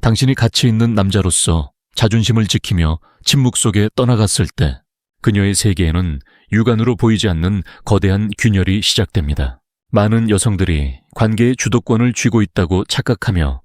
당신이 가치 있는 남자로서 자존심을 지키며 침묵 속에 떠나갔을 때 그녀의 세계에는 육안으로 보이지 않는 거대한 균열이 시작됩니다. 많은 여성들이 관계의 주도권을 쥐고 있다고 착각하며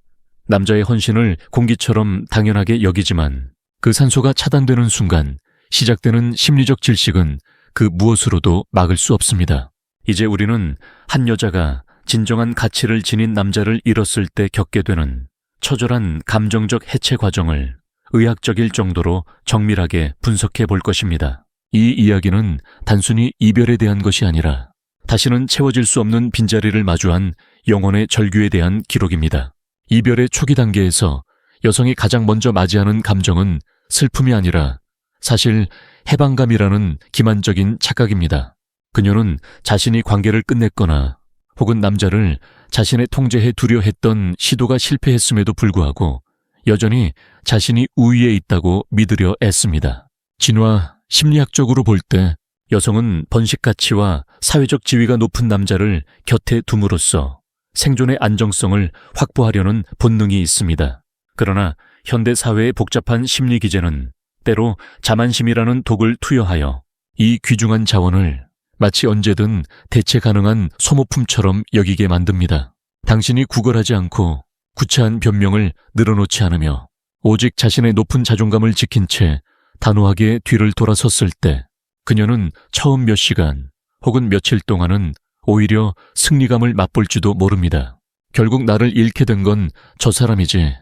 남자의 헌신을 공기처럼 당연하게 여기지만 그 산소가 차단되는 순간 시작되는 심리적 질식은 그 무엇으로도 막을 수 없습니다. 이제 우리는 한 여자가 진정한 가치를 지닌 남자를 잃었을 때 겪게 되는 처절한 감정적 해체 과정을 의학적일 정도로 정밀하게 분석해 볼 것입니다. 이 이야기는 단순히 이별에 대한 것이 아니라 다시는 채워질 수 없는 빈자리를 마주한 영혼의 절규에 대한 기록입니다. 이별의 초기 단계에서 여성이 가장 먼저 맞이하는 감정은 슬픔이 아니라 사실 해방감이라는 기만적인 착각입니다. 그녀는 자신이 관계를 끝냈거나 혹은 남자를 자신의 통제에 두려 했던 시도가 실패했음에도 불구하고 여전히 자신이 우위에 있다고 믿으려 애씁니다. 진화 심리학적으로 볼 때 여성은 번식 가치와 사회적 지위가 높은 남자를 곁에 둠으로써 생존의 안정성을 확보하려는 본능이 있습니다. 그러나 현대 사회의 복잡한 심리 기제는 때로 자만심이라는 독을 투여하여 이 귀중한 자원을 마치 언제든 대체 가능한 소모품처럼 여기게 만듭니다. 당신이 구걸하지 않고 구차한 변명을 늘어놓지 않으며 오직 자신의 높은 자존감을 지킨 채 단호하게 뒤를 돌아섰을 때 그녀는 처음 몇 시간 혹은 며칠 동안은 오히려 승리감을 맛볼지도 모릅니다. 결국 나를 잃게 된 건 저 사람이지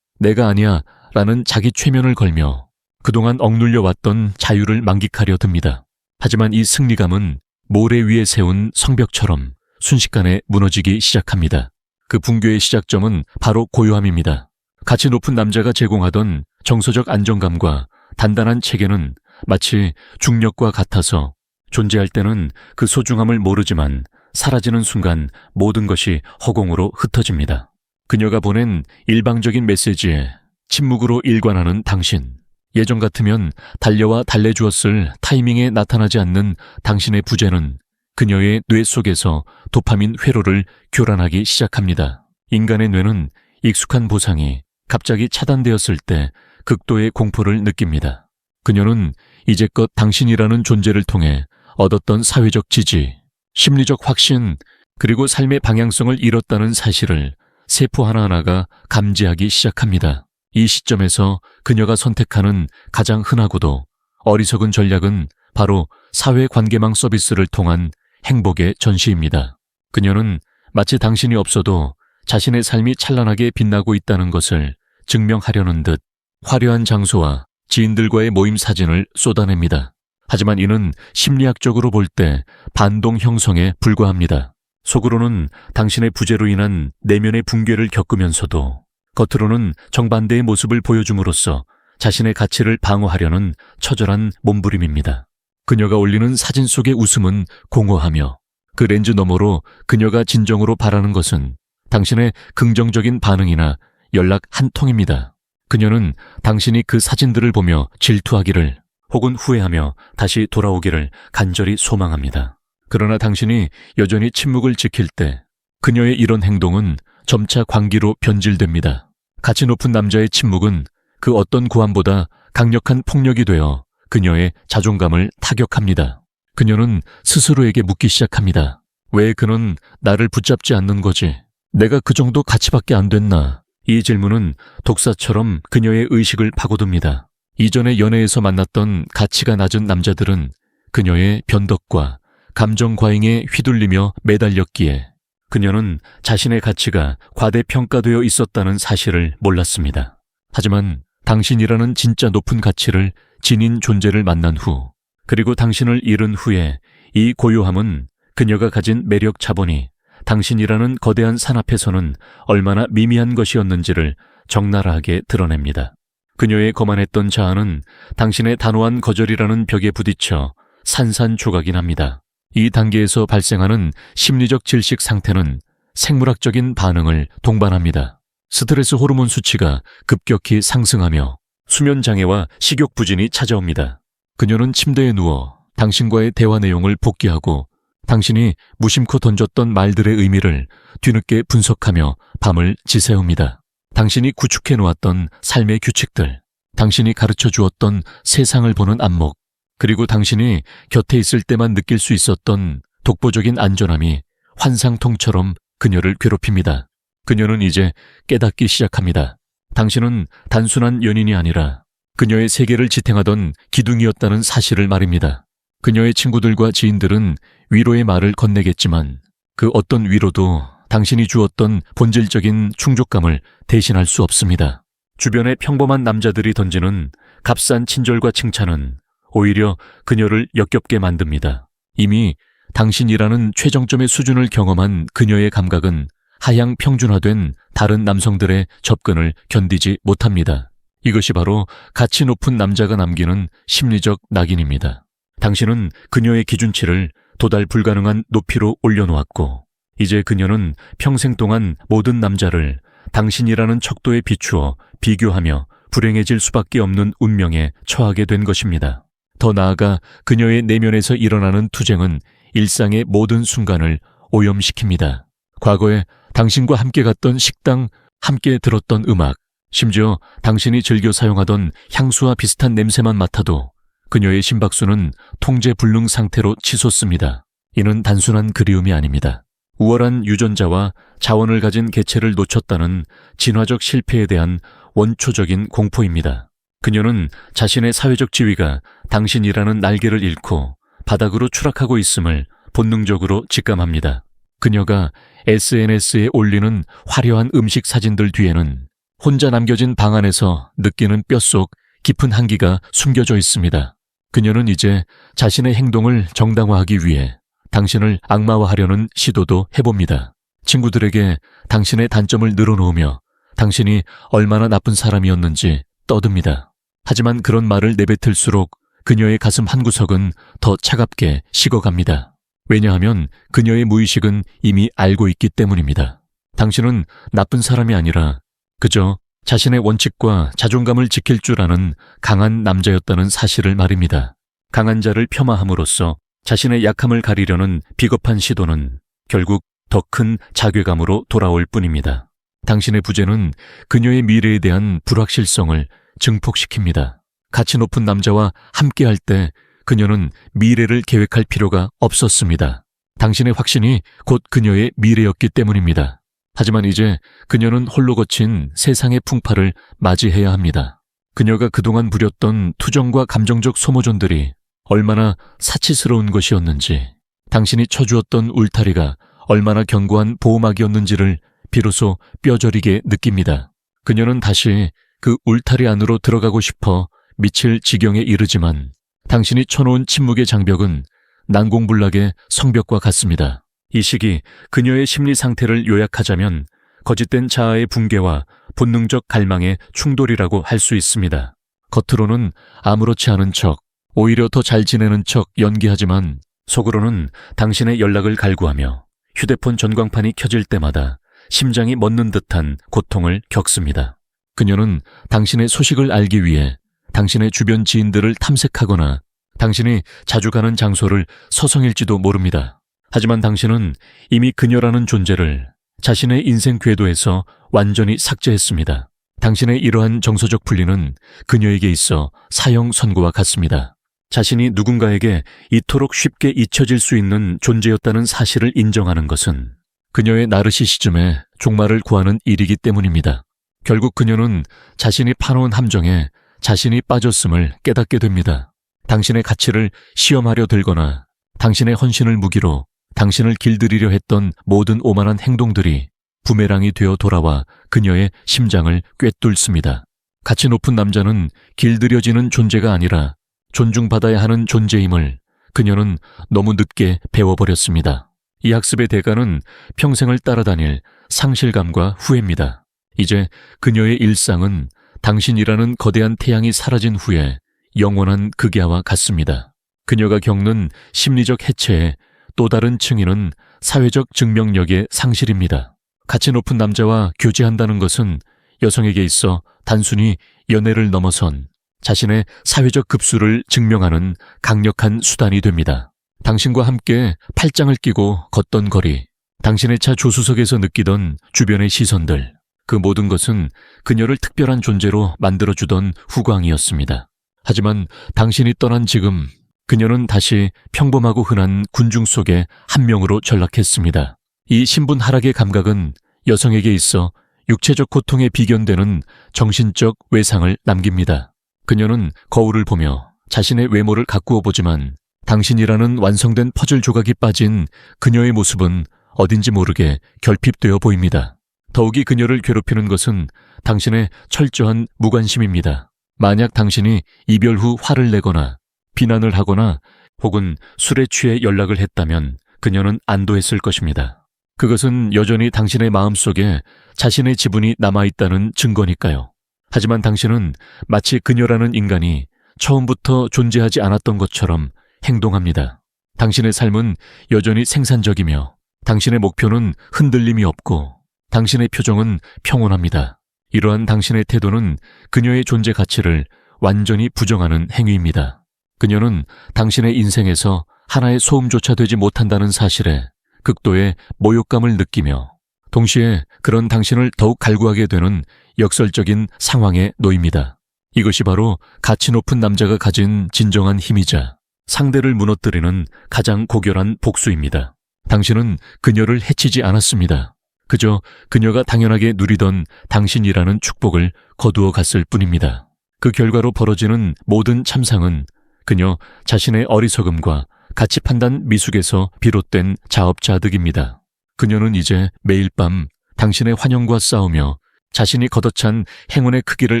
내가 아니야 라는 자기 최면을 걸며 그동안 억눌려 왔던 자유를 만끽하려 듭니다. 하지만 이 승리감은 모래 위에 세운 성벽처럼 순식간에 무너지기 시작합니다. 그 붕괴의 시작점은 바로 고요함입니다. 가치 높은 남자가 제공하던 정서적 안정감과 단단한 체계는 마치 중력과 같아서 존재할 때는 그 소중함을 모르지만 사라지는 순간 모든 것이 허공으로 흩어집니다. 그녀가 보낸 일방적인 메시지에 침묵으로 일관하는 당신. 예전 같으면 달려와 달래주었을 타이밍에 나타나지 않는 당신의 부재는 그녀의 뇌 속에서 도파민 회로를 교란하기 시작합니다. 인간의 뇌는 익숙한 보상이 갑자기 차단되었을 때 극도의 공포를 느낍니다. 그녀는 이제껏 당신이라는 존재를 통해 얻었던 사회적 지지, 심리적 확신, 그리고 삶의 방향성을 잃었다는 사실을 세포 하나하나가 감지하기 시작합니다. 이 시점에서 그녀가 선택하는 가장 흔하고도 어리석은 전략은 바로 사회관계망 서비스를 통한 행복의 전시입니다. 그녀는 마치 당신이 없어도 자신의 삶이 찬란하게 빛나고 있다는 것을 증명하려는 듯 화려한 장소와 지인들과의 모임 사진을 쏟아냅니다. 하지만 이는 심리학적으로 볼 때 반동 형성에 불과합니다. 속으로는 당신의 부재로 인한 내면의 붕괴를 겪으면서도 겉으로는 정반대의 모습을 보여줌으로써 자신의 가치를 방어하려는 처절한 몸부림입니다. 그녀가 올리는 사진 속의 웃음은 공허하며 그 렌즈 너머로 그녀가 진정으로 바라는 것은 당신의 긍정적인 반응이나 연락 한 통입니다. 그녀는 당신이 그 사진들을 보며 질투하기를 혹은 후회하며 다시 돌아오기를 간절히 소망합니다. 그러나 당신이 여전히 침묵을 지킬 때 그녀의 이런 행동은 점차 광기로 변질됩니다. 가치 높은 남자의 침묵은 그 어떤 고함보다 강력한 폭력이 되어 그녀의 자존감을 타격합니다. 그녀는 스스로에게 묻기 시작합니다. 왜 그는 나를 붙잡지 않는 거지? 내가 그 정도 가치밖에 안 됐나? 이 질문은 독사처럼 그녀의 의식을 파고듭니다. 이전의 연애에서 만났던 가치가 낮은 남자들은 그녀의 변덕과 감정 과잉에 휘둘리며 매달렸기에 그녀는 자신의 가치가 과대평가되어 있었다는 사실을 몰랐습니다. 하지만 당신이라는 진짜 높은 가치를 지닌 존재를 만난 후, 그리고 당신을 잃은 후에 이 고요함은 그녀가 가진 매력 자본이 당신이라는 거대한 산 앞에서는 얼마나 미미한 것이었는지를 적나라하게 드러냅니다. 그녀의 거만했던 자아는 당신의 단호한 거절이라는 벽에 부딪혀 산산조각이 납니다. 이 단계에서 발생하는 심리적 질식 상태는 생물학적인 반응을 동반합니다. 스트레스 호르몬 수치가 급격히 상승하며 수면장애와 식욕부진이 찾아옵니다. 그녀는 침대에 누워 당신과의 대화 내용을 복기하고 당신이 무심코 던졌던 말들의 의미를 뒤늦게 분석하며 밤을 지새웁니다. 당신이 구축해 놓았던 삶의 규칙들, 당신이 가르쳐 주었던 세상을 보는 안목, 그리고 당신이 곁에 있을 때만 느낄 수 있었던 독보적인 안전함이 환상통처럼 그녀를 괴롭힙니다. 그녀는 이제 깨닫기 시작합니다. 당신은 단순한 연인이 아니라 그녀의 세계를 지탱하던 기둥이었다는 사실을 말입니다. 그녀의 친구들과 지인들은 위로의 말을 건네겠지만 그 어떤 위로도 당신이 주었던 본질적인 충족감을 대신할 수 없습니다. 주변의 평범한 남자들이 던지는 값싼 친절과 칭찬은 오히려 그녀를 역겹게 만듭니다. 이미 당신이라는 최정점의 수준을 경험한 그녀의 감각은 하향 평준화된 다른 남성들의 접근을 견디지 못합니다. 이것이 바로 가치 높은 남자가 남기는 심리적 낙인입니다. 당신은 그녀의 기준치를 도달 불가능한 높이로 올려놓았고 이제 그녀는 평생 동안 모든 남자를 당신이라는 척도에 비추어 비교하며 불행해질 수밖에 없는 운명에 처하게 된 것입니다. 더 나아가 그녀의 내면에서 일어나는 투쟁은 일상의 모든 순간을 오염시킵니다. 과거에 당신과 함께 갔던 식당, 함께 들었던 음악, 심지어 당신이 즐겨 사용하던 향수와 비슷한 냄새만 맡아도 그녀의 심박수는 통제불능 상태로 치솟습니다. 이는 단순한 그리움이 아닙니다. 우월한 유전자와 자원을 가진 개체를 놓쳤다는 진화적 실패에 대한 원초적인 공포입니다. 그녀는 자신의 사회적 지위가 당신이라는 날개를 잃고 바닥으로 추락하고 있음을 본능적으로 직감합니다. 그녀가 SNS에 올리는 화려한 음식 사진들 뒤에는 혼자 남겨진 방 안에서 느끼는 뼛속 깊은 한기가 숨겨져 있습니다. 그녀는 이제 자신의 행동을 정당화하기 위해 당신을 악마화하려는 시도도 해봅니다. 친구들에게 당신의 단점을 늘어놓으며 당신이 얼마나 나쁜 사람이었는지 떠듭니다. 하지만 그런 말을 내뱉을수록 그녀의 가슴 한구석은 더 차갑게 식어갑니다. 왜냐하면 그녀의 무의식은 이미 알고 있기 때문입니다. 당신은 나쁜 사람이 아니라 그저 자신의 원칙과 자존감을 지킬 줄 아는 강한 남자였다는 사실을 말입니다. 강한 자를 폄하함으로써 자신의 약함을 가리려는 비겁한 시도는 결국 더 큰 자괴감으로 돌아올 뿐입니다. 당신의 부재는 그녀의 미래에 대한 불확실성을 증폭시킵니다. 가치 높은 남자와 함께할 때 그녀는 미래를 계획할 필요가 없었습니다. 당신의 확신이 곧 그녀의 미래였기 때문입니다. 하지만 이제 그녀는 홀로 거친 세상의 풍파를 맞이해야 합니다. 그녀가 그동안 부렸던 투정과 감정적 소모전들이 얼마나 사치스러운 것이었는지, 당신이 쳐주었던 울타리가 얼마나 견고한 보호막이었는지를 비로소 뼈저리게 느낍니다. 그녀는 다시 그 울타리 안으로 들어가고 싶어 미칠 지경에 이르지만 당신이 쳐놓은 침묵의 장벽은 난공불락의 성벽과 같습니다. 이 시기 그녀의 심리 상태를 요약하자면 거짓된 자아의 붕괴와 본능적 갈망의 충돌이라고 할 수 있습니다. 겉으로는 아무렇지 않은 척, 오히려 더 잘 지내는 척 연기하지만 속으로는 당신의 연락을 갈구하며 휴대폰 전광판이 켜질 때마다 심장이 멎는 듯한 고통을 겪습니다. 그녀는 당신의 소식을 알기 위해 당신의 주변 지인들을 탐색하거나 당신이 자주 가는 장소를 서성일지도 모릅니다. 하지만 당신은 이미 그녀라는 존재를 자신의 인생 궤도에서 완전히 삭제했습니다. 당신의 이러한 정서적 분리는 그녀에게 있어 사형 선고와 같습니다. 자신이 누군가에게 이토록 쉽게 잊혀질 수 있는 존재였다는 사실을 인정하는 것은 그녀의 나르시시즘에 종말을 구하는 일이기 때문입니다. 결국 그녀는 자신이 파놓은 함정에 자신이 빠졌음을 깨닫게 됩니다. 당신의 가치를 시험하려 들거나 당신의 헌신을 무기로 당신을 길들이려 했던 모든 오만한 행동들이 부메랑이 되어 돌아와 그녀의 심장을 꿰뚫습니다. 가치 높은 남자는 길들여지는 존재가 아니라 존중받아야 하는 존재임을 그녀는 너무 늦게 배워버렸습니다. 이 학습의 대가는 평생을 따라다닐 상실감과 후회입니다. 이제 그녀의 일상은 당신이라는 거대한 태양이 사라진 후에 영원한 극야와 같습니다. 그녀가 겪는 심리적 해체의 또 다른 층위는 사회적 증명력의 상실입니다. 가치 높은 남자와 교제한다는 것은 여성에게 있어 단순히 연애를 넘어선 자신의 사회적 급수를 증명하는 강력한 수단이 됩니다. 당신과 함께 팔짱을 끼고 걷던 거리, 당신의 차 조수석에서 느끼던 주변의 시선들, 그 모든 것은 그녀를 특별한 존재로 만들어주던 후광이었습니다. 하지만 당신이 떠난 지금 그녀는 다시 평범하고 흔한 군중 속의 한 명으로 전락했습니다. 이 신분 하락의 감각은 여성에게 있어 육체적 고통에 비견되는 정신적 외상을 남깁니다. 그녀는 거울을 보며 자신의 외모를 가꾸어 보지만 당신이라는 완성된 퍼즐 조각이 빠진 그녀의 모습은 어딘지 모르게 결핍되어 보입니다. 더욱이 그녀를 괴롭히는 것은 당신의 철저한 무관심입니다. 만약 당신이 이별 후 화를 내거나 비난을 하거나 혹은 술에 취해 연락을 했다면 그녀는 안도했을 것입니다. 그것은 여전히 당신의 마음속에 자신의 지분이 남아있다는 증거니까요. 하지만 당신은 마치 그녀라는 인간이 처음부터 존재하지 않았던 것처럼 행동합니다. 당신의 삶은 여전히 생산적이며 당신의 목표는 흔들림이 없고 당신의 표정은 평온합니다. 이러한 당신의 태도는 그녀의 존재 가치를 완전히 부정하는 행위입니다. 그녀는 당신의 인생에서 하나의 소음조차 되지 못한다는 사실에 극도의 모욕감을 느끼며 동시에 그런 당신을 더욱 갈구하게 되는 역설적인 상황에 놓입니다. 이것이 바로 가치 높은 남자가 가진 진정한 힘이자 상대를 무너뜨리는 가장 고결한 복수입니다. 당신은 그녀를 해치지 않았습니다. 그저 그녀가 당연하게 누리던 당신이라는 축복을 거두어 갔을 뿐입니다. 그 결과로 벌어지는 모든 참상은 그녀 자신의 어리석음과 가치 판단 미숙에서 비롯된 자업자득입니다. 그녀는 이제 매일 밤 당신의 환영과 싸우며 자신이 걷어찬 행운의 크기를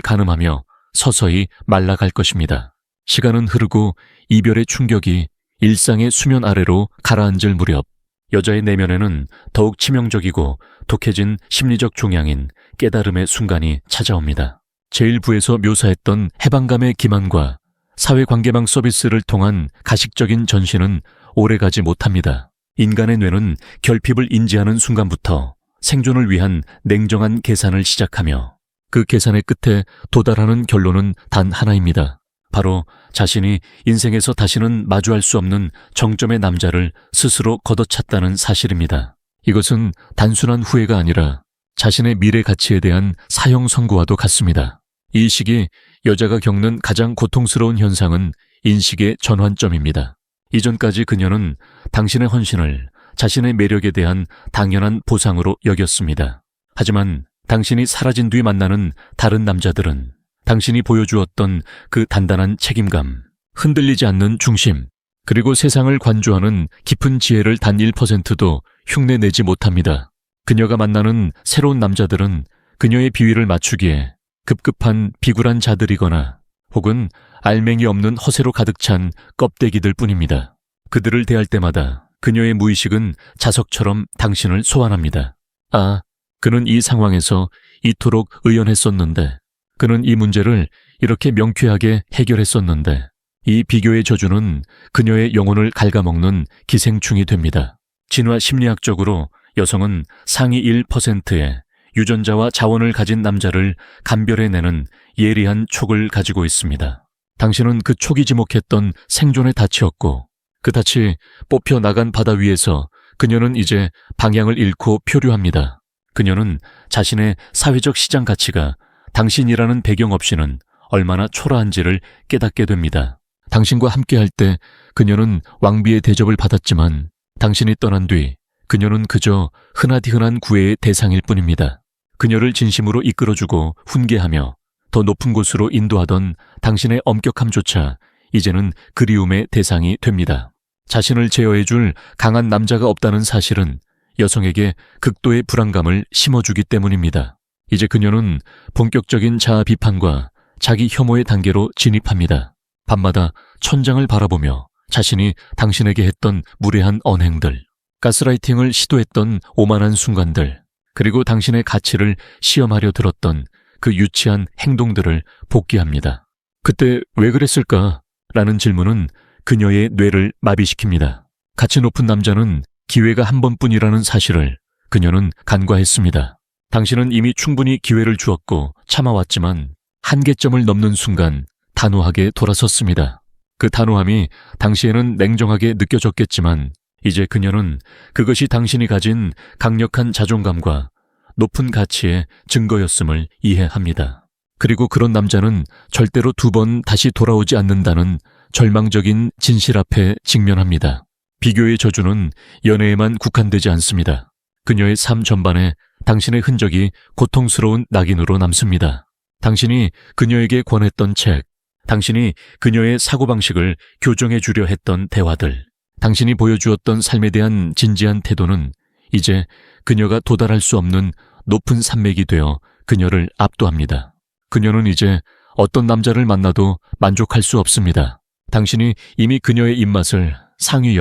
가늠하며 서서히 말라갈 것입니다. 시간은 흐르고 이별의 충격이 일상의 수면 아래로 가라앉을 무렵 여자의 내면에는 더욱 치명적이고 독해진 심리적 종양인 깨달음의 순간이 찾아옵니다. 제1부에서 묘사했던 해방감의 기만과 사회관계망 서비스를 통한 가식적인 전신은 오래가지 못합니다. 인간의 뇌는 결핍을 인지하는 순간부터 생존을 위한 냉정한 계산을 시작하며 그 계산의 끝에 도달하는 결론은 단 하나입니다. 바로 자신이 인생에서 다시는 마주할 수 없는 정점의 남자를 스스로 걷어찼다는 사실입니다. 이것은 단순한 후회가 아니라 자신의 미래 가치에 대한 사형 선고와도 같습니다. 이 시기 여자가 겪는 가장 고통스러운 현상은 인식의 전환점입니다. 이전까지 그녀는 당신의 헌신을 자신의 매력에 대한 당연한 보상으로 여겼습니다. 하지만 당신이 사라진 뒤 만나는 다른 남자들은 당신이 보여주었던 그 단단한 책임감, 흔들리지 않는 중심, 그리고 세상을 관조하는 깊은 지혜를 단 1%도 흉내내지 못합니다. 그녀가 만나는 새로운 남자들은 그녀의 비위를 맞추기에 급급한 비굴한 자들이거나 혹은 알맹이 없는 허세로 가득 찬 껍데기들 뿐입니다. 그들을 대할 때마다 그녀의 무의식은 자석처럼 당신을 소환합니다. 아, 그는 이 상황에서 이토록 의연했었는데, 그는 이 문제를 이렇게 명쾌하게 해결했었는데, 이 비교의 저주는 그녀의 영혼을 갉아먹는 기생충이 됩니다. 진화 심리학적으로 여성은 상위 1%의 유전자와 자원을 가진 남자를 감별해내는 예리한 촉을 가지고 있습니다. 당신은 그 촉이 지목했던 생존의 닻이었고 그 닻이 뽑혀 나간 바다 위에서 그녀는 이제 방향을 잃고 표류합니다. 그녀는 자신의 사회적 시장 가치가 당신이라는 배경 없이는 얼마나 초라한지를 깨닫게 됩니다. 당신과 함께할 때 그녀는 왕비의 대접을 받았지만 당신이 떠난 뒤 그녀는 그저 흔하디흔한 구애의 대상일 뿐입니다. 그녀를 진심으로 이끌어주고 훈계하며 더 높은 곳으로 인도하던 당신의 엄격함조차 이제는 그리움의 대상이 됩니다. 자신을 제어해줄 강한 남자가 없다는 사실은 여성에게 극도의 불안감을 심어주기 때문입니다. 이제 그녀는 본격적인 자아 비판과 자기 혐오의 단계로 진입합니다. 밤마다 천장을 바라보며 자신이 당신에게 했던 무례한 언행들, 가스라이팅을 시도했던 오만한 순간들, 그리고 당신의 가치를 시험하려 들었던 그 유치한 행동들을 복귀합니다. 그때 왜 그랬을까? 라는 질문은 그녀의 뇌를 마비시킵니다. 가치 높은 남자는 기회가 한 번뿐이라는 사실을 그녀는 간과했습니다. 당신은 이미 충분히 기회를 주었고 참아왔지만 한계점을 넘는 순간 단호하게 돌아섰습니다. 그 단호함이 당시에는 냉정하게 느껴졌겠지만 이제 그녀는 그것이 당신이 가진 강력한 자존감과 높은 가치의 증거였음을 이해합니다. 그리고 그런 남자는 절대로 2번 다시 돌아오지 않는다는 절망적인 진실 앞에 직면합니다. 비교의 저주는 연애에만 국한되지 않습니다. 그녀의 삶 전반에 당신의 흔적이 고통스러운 낙인으로 남습니다. 당신이 그녀에게 권했던 책, 당신이 그녀의 사고방식을 교정해 주려 했던 대화들, 당신이 보여주었던 삶에 대한 진지한 태도는 이제 그녀가 도달할 수 없는 높은 산맥이 되어 그녀를 압도합니다. 그녀는 이제 어떤 남자를 만나도 만족할 수 없습니다. 당신이 이미 그녀의 입맛을 상위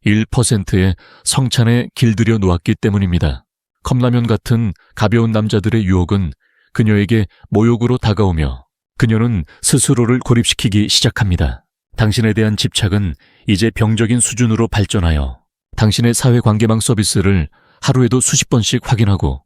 1%의 성찬에 길들여 놓았기 때문입니다. 컵라면 같은 가벼운 남자들의 유혹은 그녀에게 모욕으로 다가오며 그녀는 스스로를 고립시키기 시작합니다. 당신에 대한 집착은 이제 병적인 수준으로 발전하여 당신의 사회관계망 서비스를 하루에도 수십 번씩 확인하고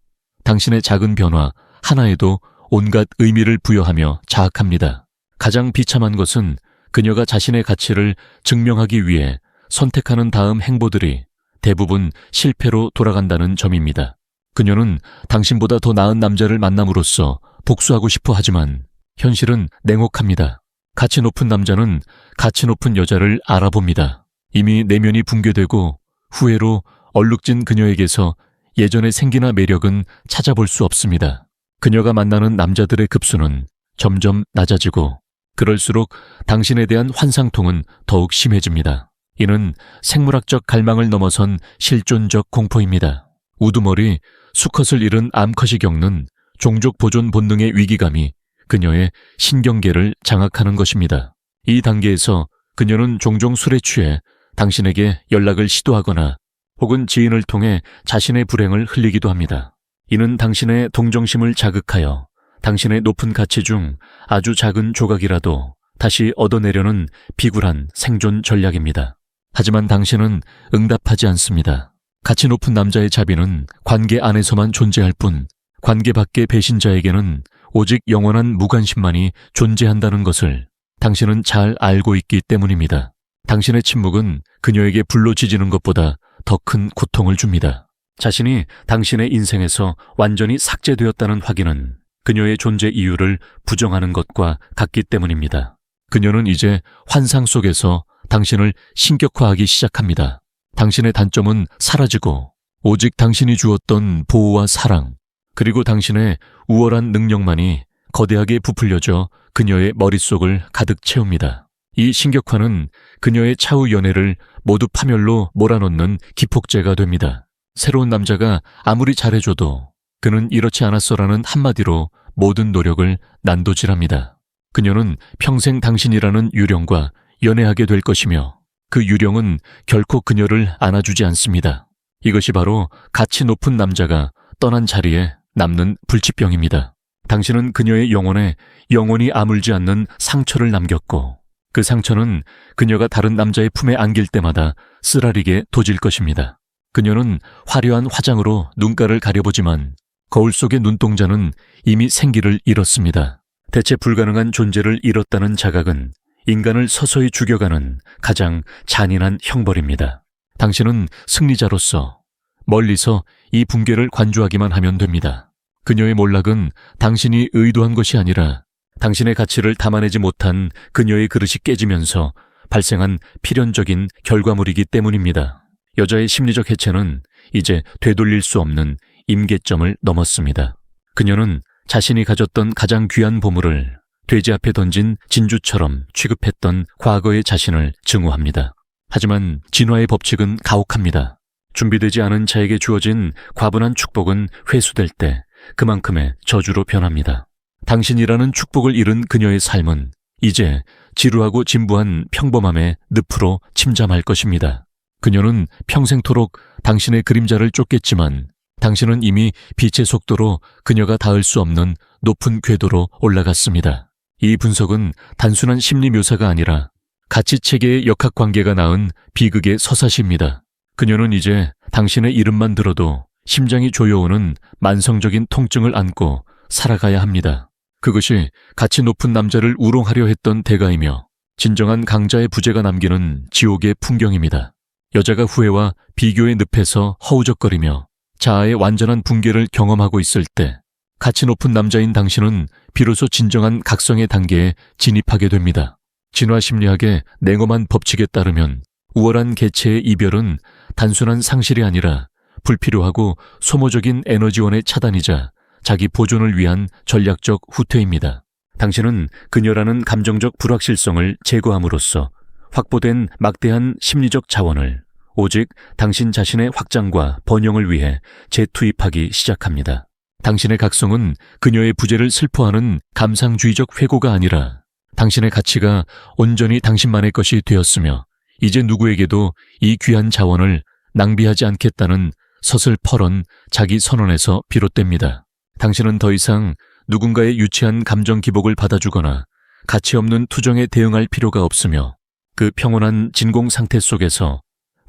당신의 작은 변화 하나에도 온갖 의미를 부여하며 자학합니다. 가장 비참한 것은 그녀가 자신의 가치를 증명하기 위해 선택하는 다음 행보들이 대부분 실패로 돌아간다는 점입니다. 그녀는 당신보다 더 나은 남자를 만남으로써 복수하고 싶어 하지만 현실은 냉혹합니다. 가치 높은 남자는 가치 높은 여자를 알아봅니다. 이미 내면이 붕괴되고 후회로 얼룩진 그녀에게서 예전의 생기나 매력은 찾아볼 수 없습니다. 그녀가 만나는 남자들의 급수는 점점 낮아지고 그럴수록 당신에 대한 환상통은 더욱 심해집니다. 이는 생물학적 갈망을 넘어선 실존적 공포입니다. 우두머리, 수컷을 잃은 암컷이 겪는 종족 보존 본능의 위기감이 그녀의 신경계를 장악하는 것입니다. 이 단계에서 그녀는 종종 술에 취해 당신에게 연락을 시도하거나 혹은 지인을 통해 자신의 불행을 흘리기도 합니다. 이는 당신의 동정심을 자극하여 당신의 높은 가치 중 아주 작은 조각이라도 다시 얻어내려는 비굴한 생존 전략입니다. 하지만 당신은 응답하지 않습니다. 가치 높은 남자의 자비는 관계 안에서만 존재할 뿐 관계 밖의 배신자에게는 오직 영원한 무관심만이 존재한다는 것을 당신은 잘 알고 있기 때문입니다. 당신의 침묵은 그녀에게 불로 지지는 것보다 더 큰 고통을 줍니다. 자신이 당신의 인생에서 완전히 삭제되었다는 확인은 그녀의 존재 이유를 부정하는 것과 같기 때문입니다. 그녀는 이제 환상 속에서 당신을 신격화하기 시작합니다. 당신의 단점은 사라지고 오직 당신이 주었던 보호와 사랑, 그리고 당신의 우월한 능력만이 거대하게 부풀려져 그녀의 머릿속을 가득 채웁니다. 이 신격화는 그녀의 차후 연애를 모두 파멸로 몰아넣는 기폭제가 됩니다. 새로운 남자가 아무리 잘해줘도 그는 이렇지 않았어라는 한마디로 모든 노력을 난도질합니다. 그녀는 평생 당신이라는 유령과 연애하게 될 것이며 그 유령은 결코 그녀를 안아주지 않습니다. 이것이 바로 가치 높은 남자가 떠난 자리에 남는 불치병입니다. 당신은 그녀의 영혼에 영원히 아물지 않는 상처를 남겼고 그 상처는 그녀가 다른 남자의 품에 안길 때마다 쓰라리게 도질 것입니다. 그녀는 화려한 화장으로 눈가를 가려보지만 거울 속의 눈동자는 이미 생기를 잃었습니다. 대체 불가능한 존재를 잃었다는 자각은 인간을 서서히 죽여가는 가장 잔인한 형벌입니다. 당신은 승리자로서 멀리서 이 붕괴를 관주하기만 하면 됩니다. 그녀의 몰락은 당신이 의도한 것이 아니라 당신의 가치를 담아내지 못한 그녀의 그릇이 깨지면서 발생한 필연적인 결과물이기 때문입니다. 여자의 심리적 해체는 이제 되돌릴 수 없는 임계점을 넘었습니다. 그녀는 자신이 가졌던 가장 귀한 보물을 돼지 앞에 던진 진주처럼 취급했던 과거의 자신을 증오합니다. 하지만 진화의 법칙은 가혹합니다. 준비되지 않은 자에게 주어진 과분한 축복은 회수될 때 그만큼의 저주로 변합니다. 당신이라는 축복을 잃은 그녀의 삶은 이제 지루하고 진부한 평범함의 늪으로 침잠할 것입니다. 그녀는 평생토록 당신의 그림자를 쫓겠지만 당신은 이미 빛의 속도로 그녀가 닿을 수 없는 높은 궤도로 올라갔습니다. 이 분석은 단순한 심리 묘사가 아니라 가치체계의 역학관계가 낳은 비극의 서사시입니다. 그녀는 이제 당신의 이름만 들어도 심장이 조여오는 만성적인 통증을 안고 살아가야 합니다. 그것이 가치 높은 남자를 우롱하려 했던 대가이며 진정한 강자의 부재가 남기는 지옥의 풍경입니다. 여자가 후회와 비교의 늪에서 허우적거리며 자아의 완전한 붕괴를 경험하고 있을 때 가치 높은 남자인 당신은 비로소 진정한 각성의 단계에 진입하게 됩니다. 진화심리학의 냉엄한 법칙에 따르면 우월한 개체의 이별은 단순한 상실이 아니라 불필요하고 소모적인 에너지원의 차단이자 자기 보존을 위한 전략적 후퇴입니다. 당신은 그녀라는 감정적 불확실성을 제거함으로써 확보된 막대한 심리적 자원을 오직 당신 자신의 확장과 번영을 위해 재투입하기 시작합니다. 당신의 각성은 그녀의 부재를 슬퍼하는 감상주의적 회고가 아니라 당신의 가치가 온전히 당신만의 것이 되었으며 이제 누구에게도 이 귀한 자원을 낭비하지 않겠다는 서슬퍼런 자기 선언에서 비롯됩니다. 당신은 더 이상 누군가의 유치한 감정 기복을 받아주거나 가치 없는 투정에 대응할 필요가 없으며 그 평온한 진공 상태 속에서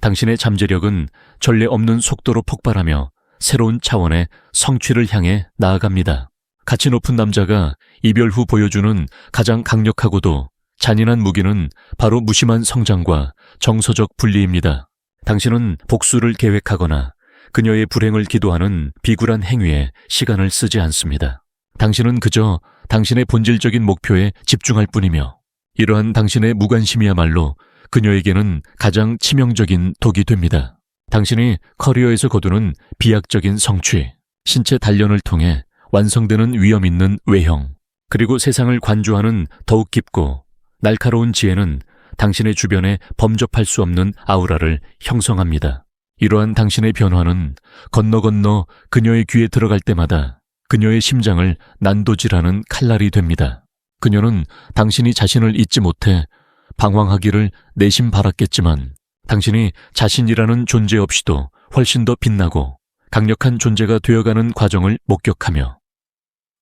당신의 잠재력은 전례 없는 속도로 폭발하며 새로운 차원의 성취를 향해 나아갑니다. 가치 높은 남자가 이별 후 보여주는 가장 강력하고도 잔인한 무기는 바로 무심한 성장과 정서적 분리입니다. 당신은 복수를 계획하거나 그녀의 불행을 기도하는 비굴한 행위에 시간을 쓰지 않습니다. 당신은 그저 당신의 본질적인 목표에 집중할 뿐이며 이러한 당신의 무관심이야말로 그녀에게는 가장 치명적인 독이 됩니다. 당신이 커리어에서 거두는 비약적인 성취, 신체 단련을 통해 완성되는 위험 있는 외형, 그리고 세상을 관조하는 더욱 깊고 날카로운 지혜는 당신의 주변에 범접할 수 없는 아우라를 형성합니다. 이러한 당신의 변화는 건너 그녀의 귀에 들어갈 때마다 그녀의 심장을 난도질하는 칼날이 됩니다. 그녀는 당신이 자신을 잊지 못해 방황하기를 내심 바랐겠지만 당신이 자신이라는 존재 없이도 훨씬 더 빛나고 강력한 존재가 되어가는 과정을 목격하며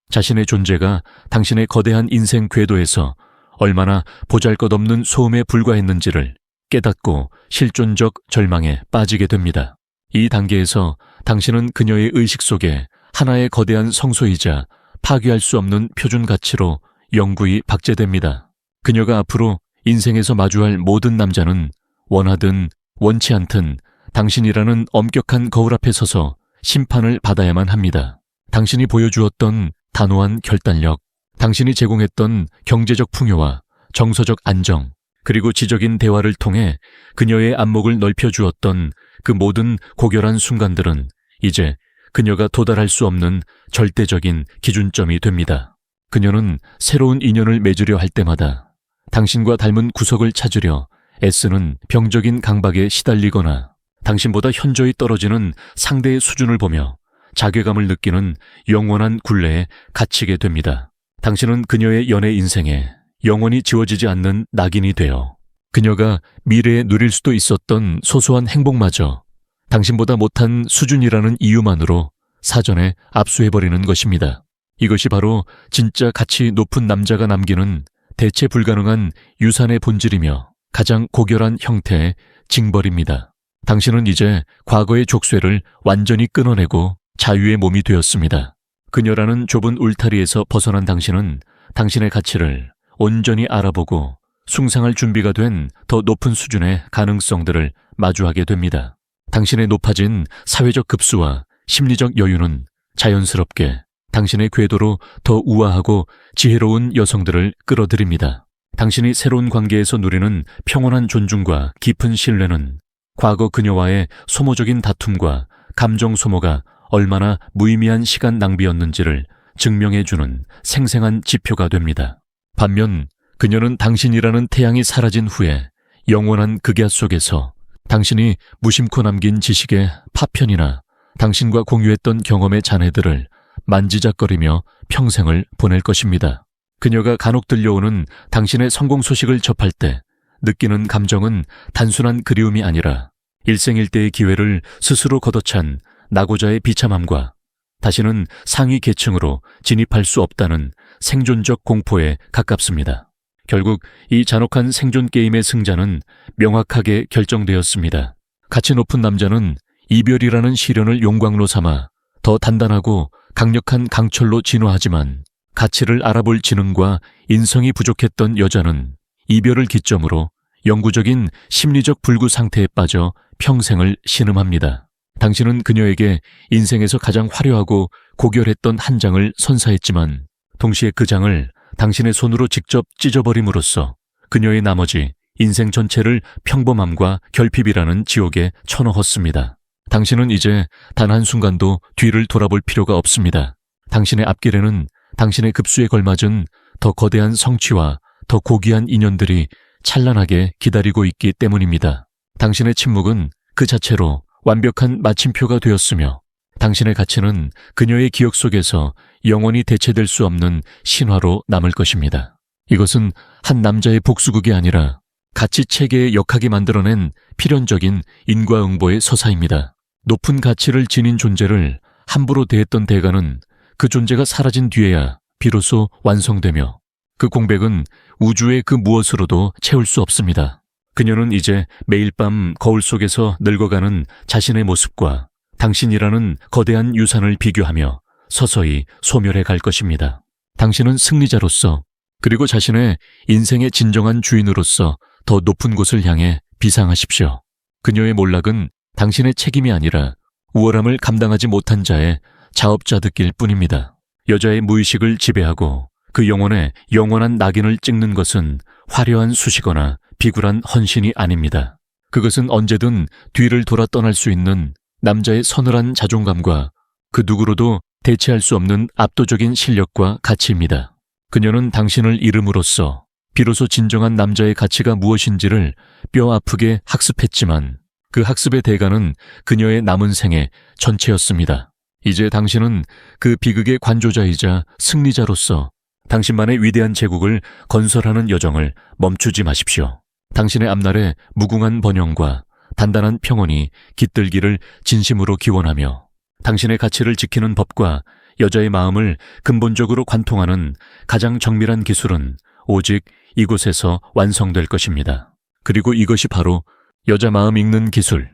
자신의 존재가 당신의 거대한 인생 궤도에서 얼마나 보잘것없는 소음에 불과했는지를 깨닫고 실존적 절망에 빠지게 됩니다. 이 단계에서 당신은 그녀의 의식 속에 하나의 거대한 성소이자 파괴할 수 없는 표준 가치로 영구히 박제됩니다. 그녀가 앞으로 인생에서 마주할 모든 남자는 원하든 원치 않든 당신이라는 엄격한 거울 앞에 서서 심판을 받아야만 합니다. 당신이 보여주었던 단호한 결단력, 당신이 제공했던 경제적 풍요와 정서적 안정, 그리고 지적인 대화를 통해 그녀의 안목을 넓혀주었던 그 모든 고결한 순간들은 이제 그녀가 도달할 수 없는 절대적인 기준점이 됩니다. 그녀는 새로운 인연을 맺으려 할 때마다 당신과 닮은 구석을 찾으려 애쓰는 병적인 강박에 시달리거나 당신보다 현저히 떨어지는 상대의 수준을 보며 자괴감을 느끼는 영원한 굴레에 갇히게 됩니다. 당신은 그녀의 연애 인생에 영원히 지워지지 않는 낙인이 되어 그녀가 미래에 누릴 수도 있었던 소소한 행복마저 당신보다 못한 수준이라는 이유만으로 사전에 압수해버리는 것입니다. 이것이 바로 진짜 가치 높은 남자가 남기는 대체 불가능한 유산의 본질이며 가장 고결한 형태의 징벌입니다. 당신은 이제 과거의 족쇄를 완전히 끊어내고 자유의 몸이 되었습니다. 그녀라는 좁은 울타리에서 벗어난 당신은 당신의 가치를 온전히 알아보고 숭상할 준비가 된 더 높은 수준의 가능성들을 마주하게 됩니다. 당신의 높아진 사회적 급수와 심리적 여유는 자연스럽게 당신의 궤도로 더 우아하고 지혜로운 여성들을 끌어들입니다. 당신이 새로운 관계에서 누리는 평온한 존중과 깊은 신뢰는 과거 그녀와의 소모적인 다툼과 감정 소모가 얼마나 무의미한 시간 낭비였는지를 증명해주는 생생한 지표가 됩니다. 반면 그녀는 당신이라는 태양이 사라진 후에 영원한 극야 속에서 당신이 무심코 남긴 지식의 파편이나 당신과 공유했던 경험의 잔해들을 만지작거리며 평생을 보낼 것입니다. 그녀가 간혹 들려오는 당신의 성공 소식을 접할 때 느끼는 감정은 단순한 그리움이 아니라 일생일대의 기회를 스스로 걷어찬 낙오자의 비참함과 다시는 상위 계층으로 진입할 수 없다는 생존적 공포에 가깝습니다. 결국 이 잔혹한 생존 게임의 승자는 명확하게 결정되었습니다. 가치 높은 남자는 이별이라는 시련을 용광로 삼아 더 단단하고 강력한 강철로 진화하지만 가치를 알아볼 지능과 인성이 부족했던 여자는 이별을 기점으로 영구적인 심리적 불구 상태에 빠져 평생을 신음합니다. 당신은 그녀에게 인생에서 가장 화려하고 고결했던 한 장을 선사했지만 동시에 그 장을 당신의 손으로 직접 찢어버림으로써 그녀의 나머지 인생 전체를 평범함과 결핍이라는 지옥에 쳐넣었습니다. 당신은 이제 단 한순간도 뒤를 돌아볼 필요가 없습니다. 당신의 앞길에는 당신의 급수에 걸맞은 더 거대한 성취와 더 고귀한 인연들이 찬란하게 기다리고 있기 때문입니다. 당신의 침묵은 그 자체로 완벽한 마침표가 되었으며 당신의 가치는 그녀의 기억 속에서 영원히 대체될 수 없는 신화로 남을 것입니다. 이것은 한 남자의 복수극이 아니라 가치 체계의 역학이 만들어낸 필연적인 인과응보의 서사입니다. 높은 가치를 지닌 존재를 함부로 대했던 대가는 그 존재가 사라진 뒤에야 비로소 완성되며 그 공백은 우주의 그 무엇으로도 채울 수 없습니다. 그녀는 이제 매일 밤 거울 속에서 늙어가는 자신의 모습과 당신이라는 거대한 유산을 비교하며 서서히 소멸해 갈 것입니다. 당신은 승리자로서 그리고 자신의 인생의 진정한 주인으로서 더 높은 곳을 향해 비상하십시오. 그녀의 몰락은 당신의 책임이 아니라 우월함을 감당하지 못한 자의 자업자득일 뿐입니다. 여자의 무의식을 지배하고 그 영혼에 영원한 낙인을 찍는 것은 화려한 수식어나 비굴한 헌신이 아닙니다. 그것은 언제든 뒤를 돌아 떠날 수 있는 남자의 서늘한 자존감과 그 누구로도 대체할 수 없는 압도적인 실력과 가치입니다. 그녀는 당신을 잃음으로써 비로소 진정한 남자의 가치가 무엇인지를 뼈 아프게 학습했지만 그 학습의 대가는 그녀의 남은 생애 전체였습니다. 이제 당신은 그 비극의 관조자이자 승리자로서 당신만의 위대한 제국을 건설하는 여정을 멈추지 마십시오. 당신의 앞날에 무궁한 번영과 단단한 평온이 깃들기를 진심으로 기원하며 당신의 가치를 지키는 법과 여자의 마음을 근본적으로 관통하는 가장 정밀한 기술은 오직 이곳에서 완성될 것입니다. 그리고 이것이 바로 여자 마음 읽는 기술,